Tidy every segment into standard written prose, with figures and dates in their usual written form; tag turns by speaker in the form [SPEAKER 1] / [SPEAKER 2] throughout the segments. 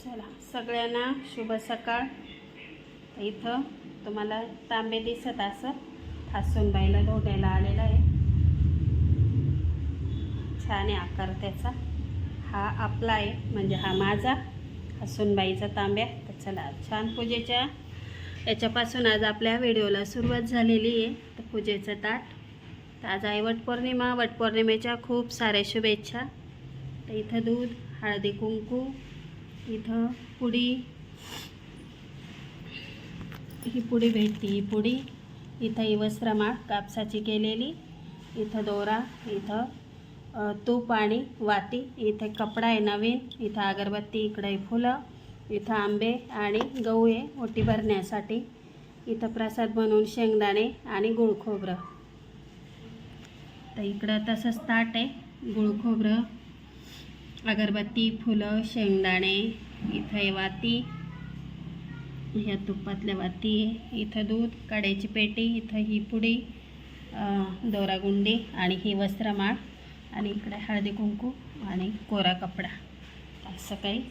[SPEAKER 1] चला सगळ्यांना शुभ सकाळ। इथं तुम्हाला तांबे दिसत असं ठासूनबाईला धोट्याला आलेला आहे। छान आहे आकार त्याचा। हा आपला आहे म्हणजे हा माझा ठासूनबाईचा तांब्या। तर चला छान पूजेच्या याच्यापासून आज आपल्या व्हिडिओला सुरुवात झालेली आहे। तर पूजेचं ताट। तर आज आहे वटपौर्णिमा। वटपौर्णिमेच्या खूप साऱ्या शुभेच्छा। तर इथं दूध, हळदी कुंकू, इथं पुडी, ही पुडी भेटती, ही पुडी, इथं ही वस्त्रमाळ कापसाची केलेली, इथं दोरा, इथं तूप आणि वाती, इथे कपडा आहे नवीन, इथं अगरबत्ती, इकडे फुलं, इथं आंबे आणि गहू आहे ओटी भरण्यासाठी, इथं प्रसाद बनवून शेंगदाणे आणि गुळ खोबरं। तर इकडं तसंच ताट आहे, गुळ खोबरं, अगरबत्ती, फुलं, शेंगदाणे, इथं आहे वाती, ह्या तुपातल्या वाती आहे, इथं दूध, कढईची पेटी, इथं ही पुडी, दोरागुंडी आणि ही वस्त्रमाळ आणि इकडे हळदी कुंकू आणि कोरा कपडा असं काही।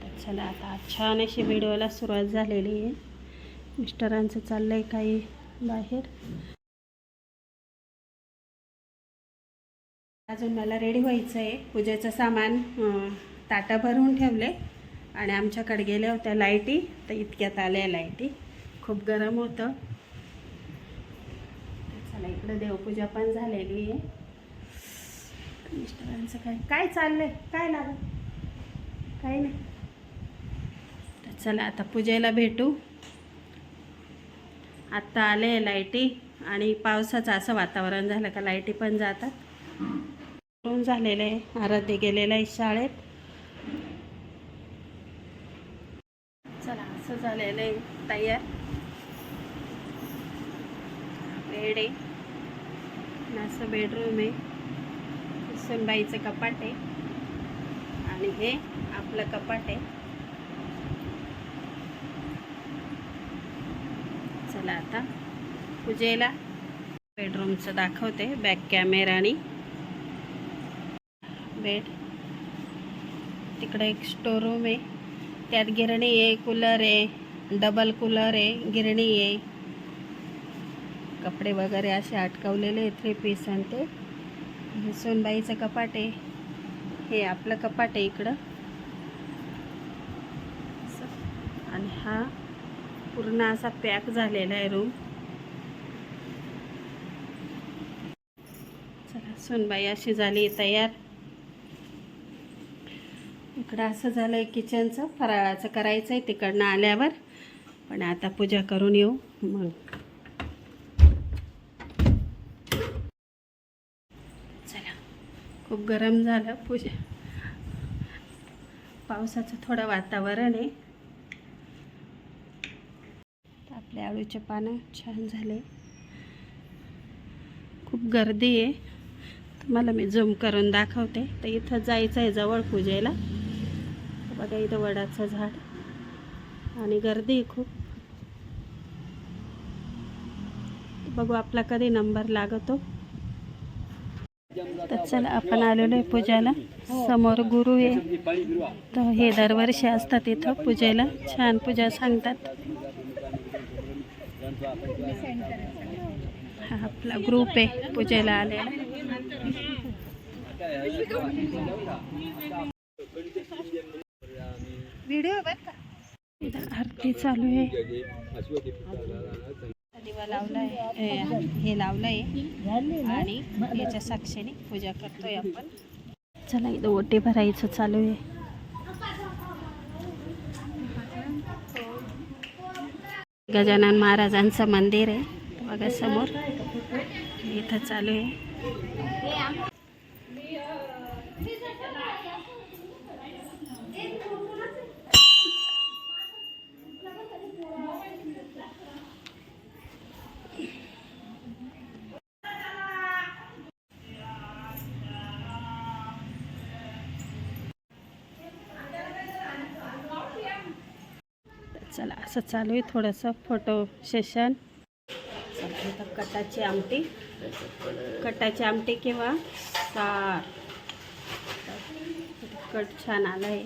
[SPEAKER 1] तर चला आता छान अशी व्हिडिओला सुरुवात झालेली आहे। मिस्टरांचं चाललं आहे काही बाहेर। अजून मला रेडी व्हायचं आहे। पूजेचं सामान ताटा भरून ठेवले आणि आमच्याकडे गेल्या होत्या लाईटी, तर इतक्यात आल्या लाईटी, खूप गरम होतं। चला इकडे देवपूजा पण झालेली आहे। मिस्टरांचं काय चाललंय, काय लागत, काही नाही। तर चला आता पूजेला भेटू। आत्ता आले लाईटी आणि पावसाचं असं वातावरण झालं का लाईटी पण जातात। झालेलं आहे, आराध्य गेलेलं आहे शाळेत। चला असं झालेलं आहे तयार। बेड आहे, असं बेडरूम आहे, सुनबाईचं कपाट आहे आणि हे आपलं कपाट आहे। चला आता पूजेला बेडरूमचं दाखवते, बॅक कॅमेरानी। बेड, तिकडे एक स्टोर रूम आहे, त्यात गिरणी आहे, कूलर आहे, डबल कूलर आहे, गिरणी आहे, कपडे वगैरे असे अटकवलेले 3 पीस आणि ते। हे सोनबाईचं कपाट आहे, हे आपलं कपाट आहे इकडं, आणि हा पूर्ण असा पॅक झालेला आहे रूम। चला सोनबाई अशी झाली तयार। इकडं असं झालं आहे किचनचं, फराळाचं करायचं आहे तिकडनं आल्यावर, पण आता पूजा करून येऊ मग। चला खूप गरम झालं पूजा, पावसाचं थोडं वातावरण आहे। आपले आळूचे पानं छान झाले, खूप गर्दी आहे, तुम्हाला मी झूम करून दाखवते। तर इथं जायचं आहे जवळ पूजेला, बघा इथं वडाचं झाड आणि गर्दी आहे खूप। बघू आपला कधी नंबर लागतो। तर चला आपण आलेलो आहे पूजेला, समोर गुरु आहे, तर हे दरवर्षी असतात इथं पूजेला, छान पूजा सांगतात। हा आपला ग्रुप आहे पूजेला आलेला। व्हिडिओ बघ का, इथं आरती चालू आहे, दिवा लावलाय, हे लावलंय आणि याच्या साक्षीने पूजा करतोय आपण। चला इथं ओटी भरायचं चालू आहे। गजानन महाराजांचं मंदिर आहे बघा समोर, इथं चालू आहे। चला असं चालू आहे थोडंसं फोटो सेशन। इथं कटाची आमटी किंवा सार, कट छान आला आहे।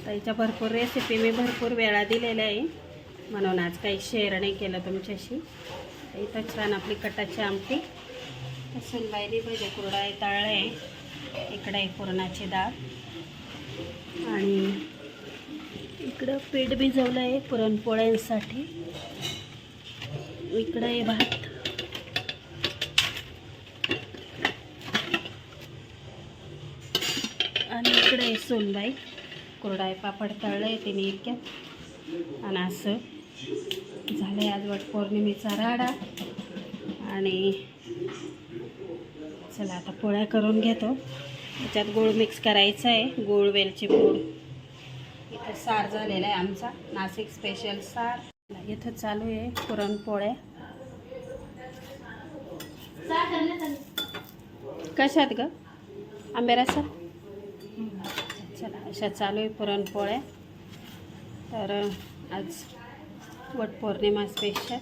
[SPEAKER 1] त्याच्या भरपूर रेसिपी मी भरपूर वेळा दिलेल्या आहे, म्हणून आज काही शेअर नाही केलं तुमच्याशी. इथं छान आपली कटाची आमटी, सुनबाईने भजे कुरडे तळले, इकडे आहे पुरणाची डाळ, आणि इकडं पीठ भिजवलं आहे पुरणपोळ्यांसाठी, इकडं आहे भात, आणि इकडे आहे सोनबाई कुरडाई पापड तळले तिने इतक्यात. आणि असं झालं आहे आज वटपौर्णिमेचा राडा. आणि चला आता पोळ्या करून घेतो. त्याच्यात गूळ मिक्स करायचा आहे, गूळ वेलची पूड. इथं सार झालेला आहे आमचा नाशिक स्पेशल सार. इथं चालू आहे पुरणपोळ्या. कशात ग आंबेरसा? चला अशा चालू आहे पुरणपोळ्या. तर आज वटपौर्णिमा स्पेशल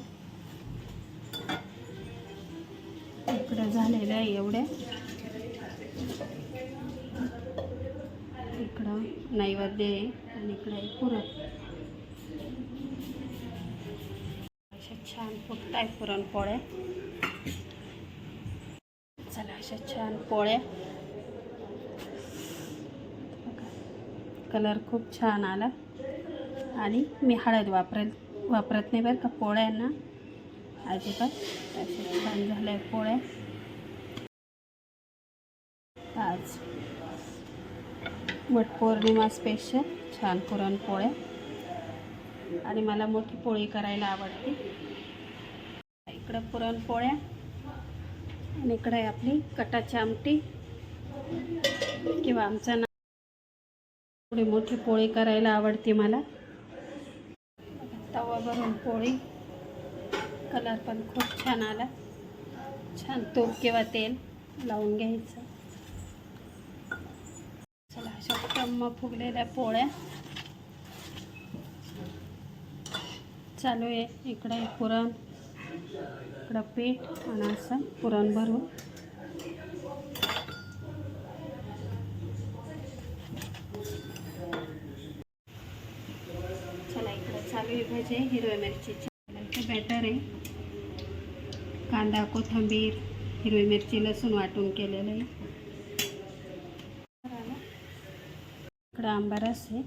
[SPEAKER 1] इकडं झालेलं आहे एवढ्या. इकडं नैवेद्य आहे आणि इकडं आहे पुरण. अशा छान फुगत आहे पुरणपोळ्या. चला अशा छान पोळ्या. कलर खूप छान आला. आणि मी हळद वापरत नाही बरं का पोळ्यांना अजिबात. अशा छान झाल्या पोळ्या. आज वटपौर्णिमा स्पेशल छान पुरणपोळ्या. आणि मला मोठी पोळी करायला आवडते. इकडं पुरणपोळ्या आणि इकडं आहे आपली कटाची आमटी, किंवा आमचा ना थोडी मोठी पोळी करायला आवडते मला. तवा भरून पोळी, कलर पण खूप छान आला. छान तूप किंवा तेल लावून घ्यायचं. चला अशा टम्म फुगलेल्या पोळ्या चालू आहे. इकडे पुरण, इकडं पीठ, आणि असं पुरण भरून. चला इकडं चालू आहे भजे हिरव्या मिरचीचे बॅटर आहे. कांदा, कोथिंबीर, हिरवी मिरची, लसूण वाटून केलेलं आहे. इकडं आंबा रस आहे.